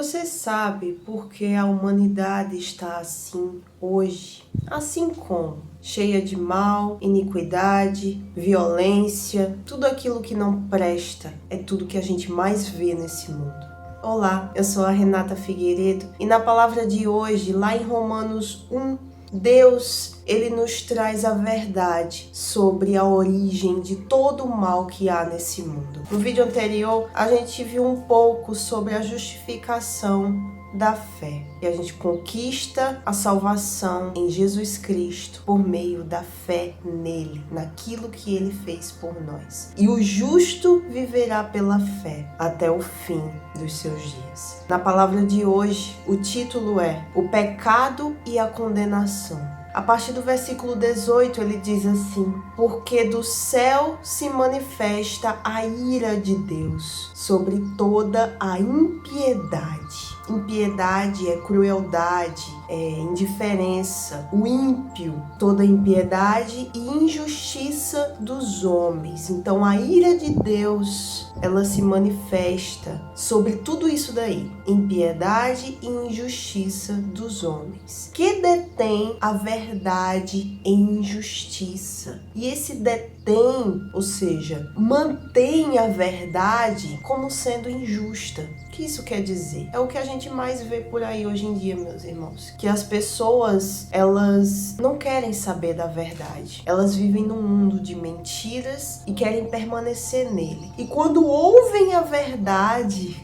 Você sabe por que a humanidade está assim hoje? Assim como cheia de mal, iniquidade, violência, tudo aquilo que não presta é tudo que a gente mais vê nesse mundo. Olá, eu sou a Renata Figueiredo e na palavra de hoje, lá em Romanos 1, Deus, ele nos traz a verdade sobre a origem de todo o mal que há nesse mundo. No vídeo anterior, a gente viu um pouco sobre a justificação da fé. E a gente conquista a salvação em Jesus Cristo por meio da fé nele, naquilo que ele fez por nós. E o justo viverá pela fé até o fim dos seus dias. Na palavra de hoje, o título é O Pecado e a Condenação. A partir do versículo 18, ele diz assim: porque do céu se manifesta a ira de Deus sobre toda a impiedade. Impiedade é crueldade, é indiferença, o ímpio, toda impiedade e injustiça dos homens. Então a ira de Deus, ela se manifesta sobre tudo isso daí, impiedade e injustiça dos homens, que detém a verdade em injustiça. E esse detém, ou seja, mantém a verdade como sendo injusta. O que isso quer dizer? É o que a gente mais vê por aí hoje em dia, meus irmãos. Que as pessoas, elas não querem saber da verdade. Elas vivem num mundo de mentiras e querem permanecer nele. E quando ouvem a verdade,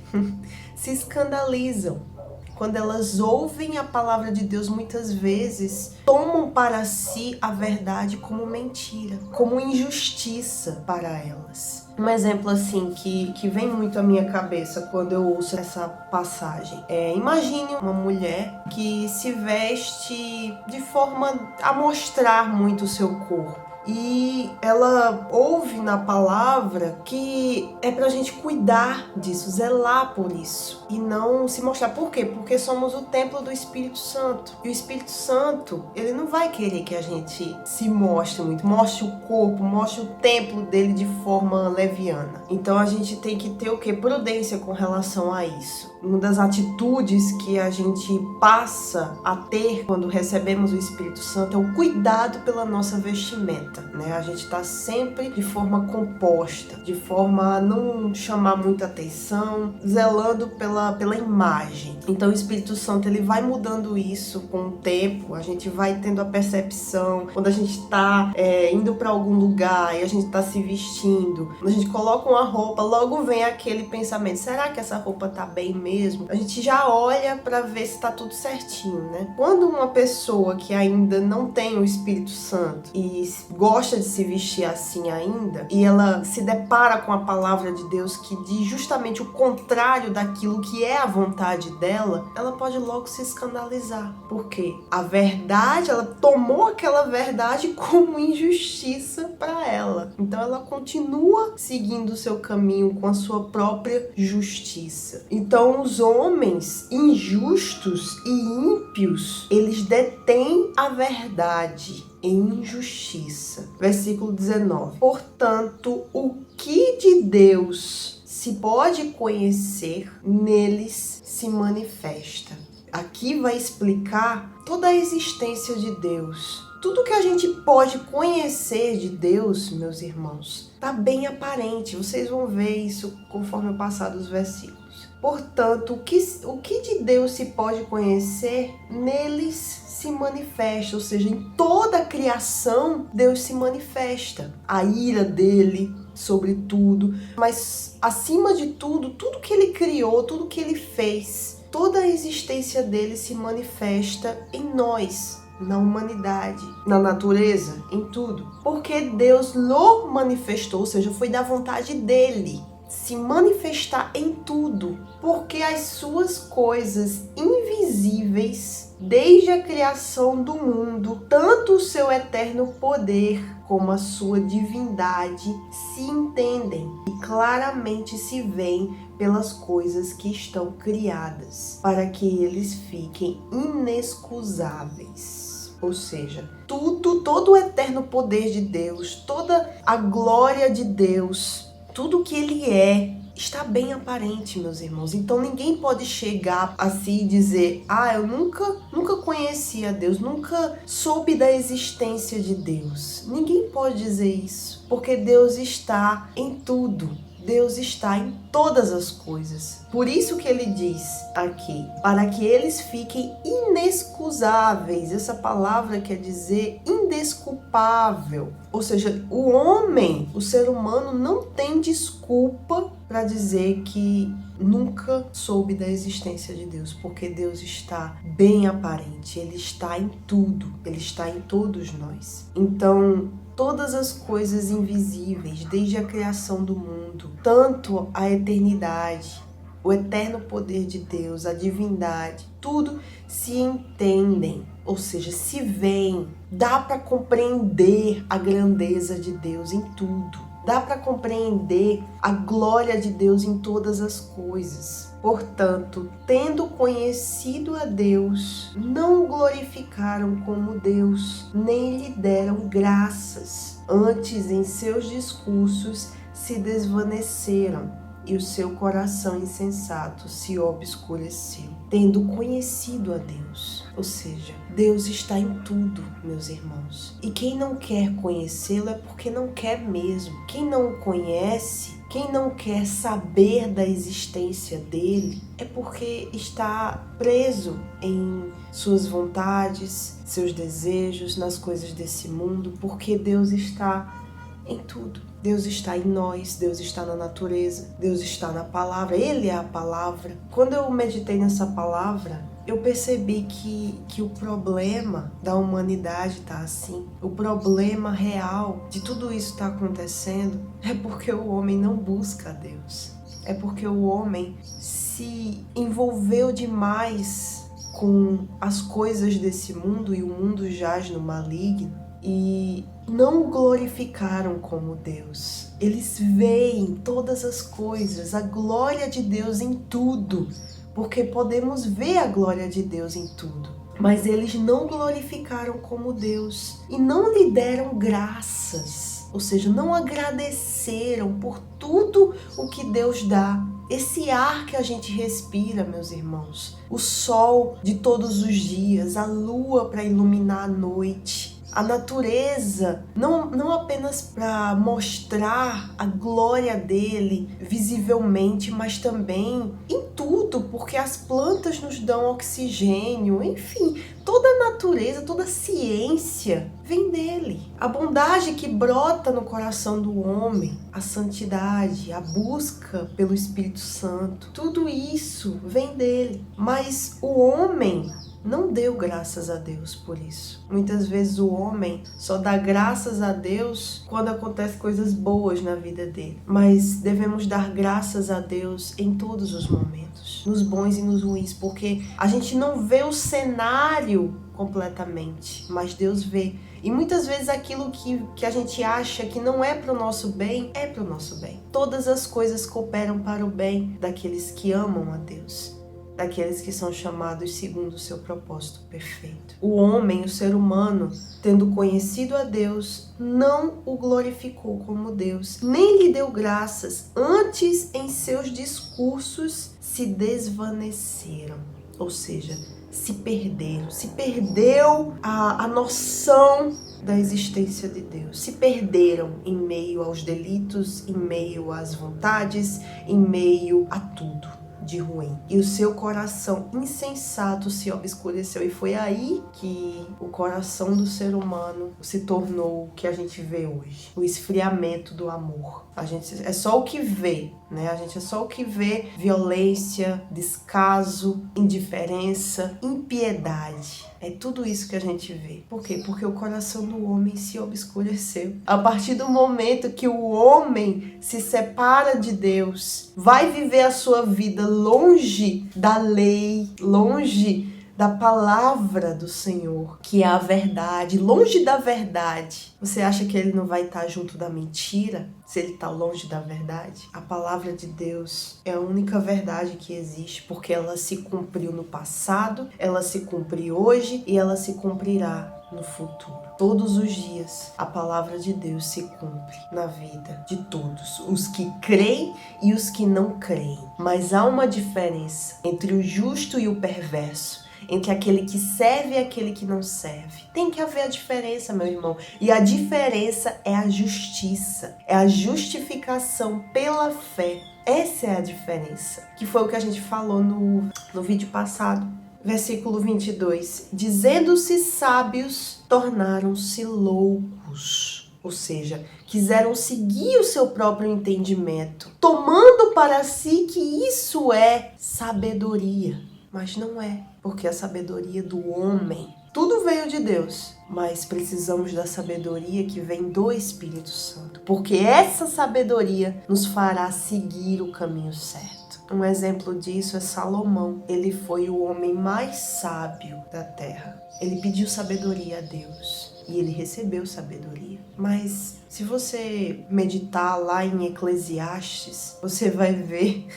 se escandalizam. Quando elas ouvem a palavra de Deus, muitas vezes tomam para si a verdade como mentira, como injustiça para elas. Um exemplo assim que vem muito à minha cabeça quando eu ouço essa passagem imagine uma mulher que se veste de forma a mostrar muito o seu corpo. E ela ouve na palavra que é pra gente cuidar disso, zelar por isso e não se mostrar. Por quê? Porque somos o templo do Espírito Santo. E o Espírito Santo, ele não vai querer que a gente se mostre muito, mostre o corpo, mostre o templo dele de forma leviana. Então a gente tem que ter o quê? Prudência com relação a isso. Uma das atitudes que a gente passa a ter quando recebemos o Espírito Santo é o cuidado pela nossa vestimenta, né? A gente está sempre de forma composta, de forma a não chamar muita atenção, zelando pela imagem. Então o Espírito Santo, ele vai mudando isso com o tempo, a gente vai tendo a percepção, quando a gente está indo para algum lugar e a gente está se vestindo, quando a gente coloca uma roupa, logo vem aquele pensamento, será que essa roupa tá bem mesmo? A gente já olha para ver se tá tudo certinho, né? Quando uma pessoa que ainda não tem o Espírito Santo e gosta de se vestir assim ainda, e ela se depara com a palavra de Deus que diz justamente o contrário daquilo que é a vontade dela, ela pode logo se escandalizar. Por quê? A verdade, ela tomou aquela verdade como injustiça para ela. Então ela continua seguindo o seu caminho com a sua própria justiça. Então os homens injustos e ímpios, eles detêm a verdade em injustiça. Versículo 19. Portanto, o que de Deus se pode conhecer, neles se manifesta. Aqui vai explicar toda a existência de Deus. Tudo que a gente pode conhecer de Deus, meus irmãos, está bem aparente. Vocês vão ver isso conforme eu passar dos versículos. Portanto, o que de Deus se pode conhecer, neles se manifesta. Ou seja, em toda a criação, Deus se manifesta. A ira dele sobre tudo. Mas, acima de tudo, tudo que ele criou, tudo que ele fez, toda a existência dele se manifesta em nós. Na humanidade, na natureza, em tudo. Porque Deus lo manifestou, ou seja, foi da vontade dele se manifestar em tudo. Porque as suas coisas invisíveis, desde a criação do mundo, tanto o seu eterno poder como a sua divindade se entendem e claramente se veem pelas coisas que estão criadas, para que eles fiquem inexcusáveis. Ou seja, todo o eterno poder de Deus, toda a glória de Deus, tudo que ele é está bem aparente, meus irmãos. Então ninguém pode chegar assim e dizer: eu nunca conheci a Deus, nunca soube da existência de Deus. Ninguém pode dizer isso, porque Deus está em tudo. Deus está em todas as coisas. Por isso que ele diz aqui, para que eles fiquem inexcusáveis. Essa palavra quer dizer indesculpável. Ou seja, o homem, o ser humano, não tem desculpa para dizer que nunca soube da existência de Deus, porque Deus está bem aparente, Ele está em tudo, Ele está em todos nós. Então, todas as coisas invisíveis, desde a criação do mundo, tanto a eternidade, o eterno poder de Deus, a divindade, tudo se entendem, ou seja, se veem. Dá para compreender a grandeza de Deus em tudo. Dá para compreender a glória de Deus em todas as coisas. Portanto, tendo conhecido a Deus, não o glorificaram como Deus, nem lhe deram graças. Antes, em seus discursos, se desvaneceram e o seu coração insensato se obscureceu, tendo conhecido a Deus. Ou seja, Deus está em tudo, meus irmãos. E quem não quer conhecê-lo é porque não quer mesmo. Quem não o conhece, quem não quer saber da existência dele, é porque está preso em suas vontades, seus desejos, nas coisas desse mundo, porque Deus está em tudo. Deus está em nós, Deus está na natureza, Deus está na palavra, Ele é a palavra. Quando eu meditei nessa palavra, eu percebi que o problema da humanidade está assim. O problema real de tudo isso está acontecendo é porque o homem não busca a Deus. É porque o homem se envolveu demais com as coisas desse mundo e o mundo jaz no maligno e não o glorificaram como Deus. Eles veem todas as coisas, a glória de Deus em tudo, porque podemos ver a glória de Deus em tudo. Mas eles não glorificaram como Deus e não lhe deram graças, ou seja, não agradeceram por tudo o que Deus dá. Esse ar que a gente respira, meus irmãos, o sol de todos os dias, a lua para iluminar a noite, a natureza, não apenas para mostrar a glória dele visivelmente, mas também em tudo, porque as plantas nos dão oxigênio, enfim, toda a natureza, toda a ciência vem dele. A bondade que brota no coração do homem, a santidade, a busca pelo Espírito Santo, tudo isso vem dele. Mas o homem não deu graças a Deus por isso. Muitas vezes o homem só dá graças a Deus quando acontecem coisas boas na vida dele. Mas devemos dar graças a Deus em todos os momentos, nos bons e nos ruins, porque a gente não vê o cenário completamente, mas Deus vê. E muitas vezes aquilo que a gente acha que não é para o nosso bem, é para o nosso bem. Todas as coisas cooperam para o bem daqueles que amam a Deus, daqueles que são chamados segundo o seu propósito perfeito. O homem, o ser humano, tendo conhecido a Deus, não o glorificou como Deus, nem lhe deu graças. Antes, em seus discursos, se desvaneceram. Ou seja, se perderam. Se perdeu a noção da existência de Deus. Se perderam em meio aos delitos, em meio às vontades, em meio a tudo de ruim. E o seu coração insensato se obscureceu. E foi aí que o coração do ser humano se tornou o que a gente vê hoje. O esfriamento do amor. A gente é só o que vê, né? A gente é só o que vê: violência, descaso, indiferença, impiedade. É tudo isso que a gente vê. Por quê? Porque o coração do homem se obscureceu. A partir do momento que o homem se separa de Deus, vai viver a sua vida longe da lei, longe da palavra do Senhor, que é a verdade, longe da verdade. Você acha que ele não vai estar junto da mentira se ele está longe da verdade? A palavra de Deus é a única verdade que existe, porque ela se cumpriu no passado, ela se cumpre hoje e ela se cumprirá no futuro. Todos os dias a palavra de Deus se cumpre na vida de todos, os que creem e os que não creem. Mas há uma diferença entre o justo e o perverso, entre aquele que serve e aquele que não serve. Tem que haver a diferença, meu irmão. E a diferença é a justiça, é a justificação pela fé. Essa é a diferença, que foi o que a gente falou no vídeo passado. Versículo 22. Dizendo-se sábios, tornaram-se loucos. Ou seja, quiseram seguir o seu próprio entendimento, tomando para si que isso é sabedoria. Mas não é, porque a sabedoria do homem, tudo veio de Deus, mas precisamos da sabedoria que vem do Espírito Santo, porque essa sabedoria nos fará seguir o caminho certo. Um exemplo disso é Salomão. Ele foi o homem mais sábio da terra. Ele pediu sabedoria a Deus e ele recebeu sabedoria. Mas se você meditar lá em Eclesiastes, você vai ver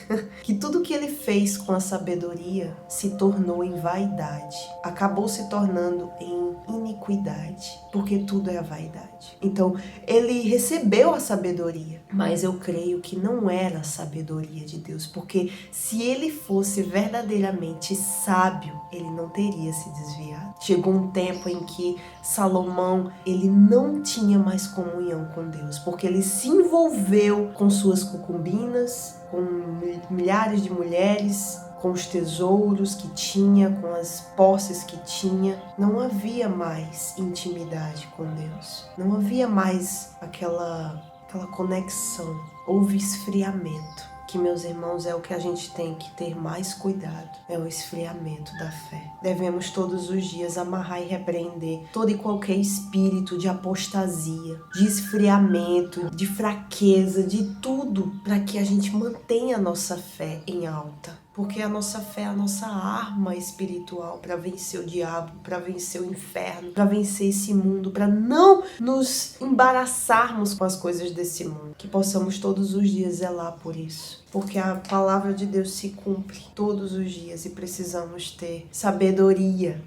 que tudo que ele fez com a sabedoria se tornou em vaidade. Acabou se tornando em iniquidade, porque tudo é a vaidade. Então, ele recebeu a sabedoria, mas eu creio que não era a sabedoria de Deus, porque se ele fosse verdadeiramente sábio, ele não teria se desviado. Chegou um tempo em que Salomão, ele não tinha mais comunhão com Deus, porque ele se envolveu com suas concubinas, com milhares de mulheres, com os tesouros que tinha, com as posses que tinha. Não havia mais intimidade com Deus. Não havia mais aquela conexão. Houve esfriamento. Que, meus irmãos, é o que a gente tem que ter mais cuidado, é o esfriamento da fé. Devemos todos os dias amarrar e repreender todo e qualquer espírito de apostasia, de esfriamento, de fraqueza, de tudo, para que a gente mantenha a nossa fé em alta. Porque a nossa fé é a nossa arma espiritual para vencer o diabo, para vencer o inferno, para vencer esse mundo, para não nos embaraçarmos com as coisas desse mundo. Que possamos todos os dias zelar por isso. Porque a palavra de Deus se cumpre todos os dias e precisamos ter sabedoria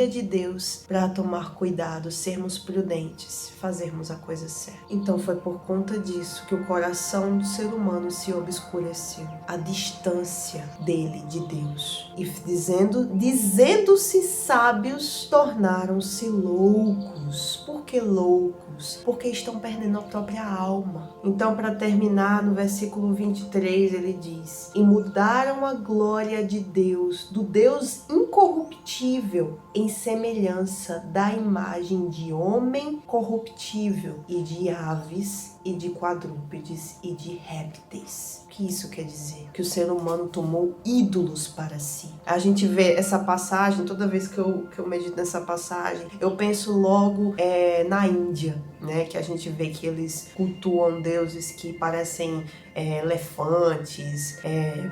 de Deus para tomar cuidado, sermos prudentes, fazermos a coisa certa. Então foi por conta disso que o coração do ser humano se obscureceu, a distância dele de Deus. E dizendo-se sábios, tornaram-se loucos. Por que loucos? Porque estão perdendo a própria alma. Então, para terminar, no versículo 23, ele diz: e mudaram a glória de Deus, do Deus incorruptível, em semelhança da imagem de homem corruptível, e de aves, e de quadrúpedes, e de répteis. O que isso quer dizer? Que o ser humano tomou ídolos para si. A gente vê essa passagem, toda vez que eu medito nessa passagem, eu penso logo na Índia, né? Que a gente vê que eles cultuam deuses que parecem elefantes,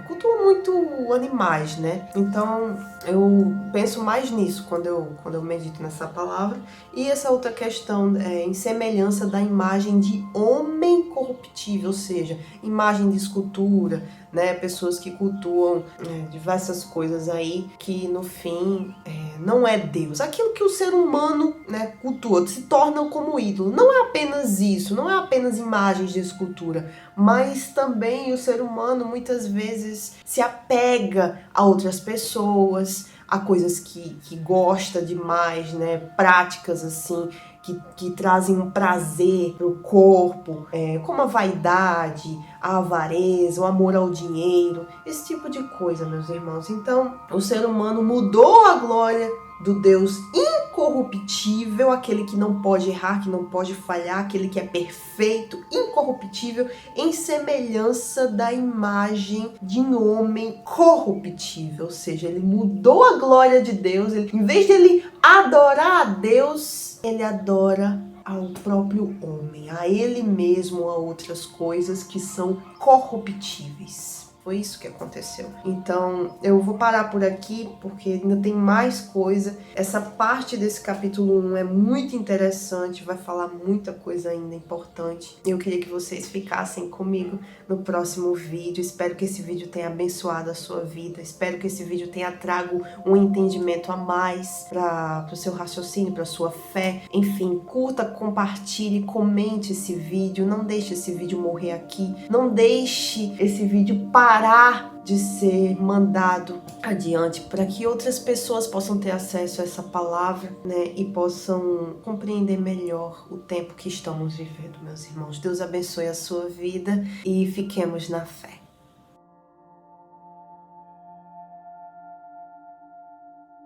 cultuam muito animais, né? Então eu penso mais nisso quando eu medito nessa palavra. E essa outra questão em semelhança da imagem de homem corruptível, ou seja, imagem de escultura, né? Pessoas que cultuam diversas coisas aí que no fim não é Deus. Aquilo que o ser humano, né, cultua, se torna como ídolo. Não é apenas isso, não é apenas imagens de escultura, mas também o ser humano muitas vezes se apega a outras pessoas, a coisas que gosta demais, né? Práticas assim que trazem um prazer para o corpo, como a vaidade, a avareza, o amor ao dinheiro, esse tipo de coisa, meus irmãos. Então, o ser humano mudou a glória do Deus incorruptível, aquele que não pode errar, que não pode falhar, aquele que é perfeito, incorruptível, em semelhança da imagem de um homem corruptível. Ou seja, ele mudou a glória de Deus, em vez de ele adorar a Deus, ele adora ao próprio homem, a ele mesmo, a outras coisas que são corruptíveis. Foi isso que aconteceu. Então, eu vou parar por aqui, porque ainda tem mais coisa. Essa parte desse capítulo 1 é muito interessante, vai falar muita coisa ainda importante. Eu queria que vocês ficassem comigo no próximo vídeo. Espero que esse vídeo tenha abençoado a sua vida. Espero que esse vídeo tenha trago um entendimento a mais para o seu raciocínio, para a sua fé. Enfim, curta, compartilhe, comente esse vídeo. Não deixe esse vídeo morrer aqui. Não deixe esse vídeo parar de ser mandado adiante para que outras pessoas possam ter acesso a essa palavra, né, e possam compreender melhor o tempo que estamos vivendo, meus irmãos. Deus abençoe a sua vida e fiquemos na fé.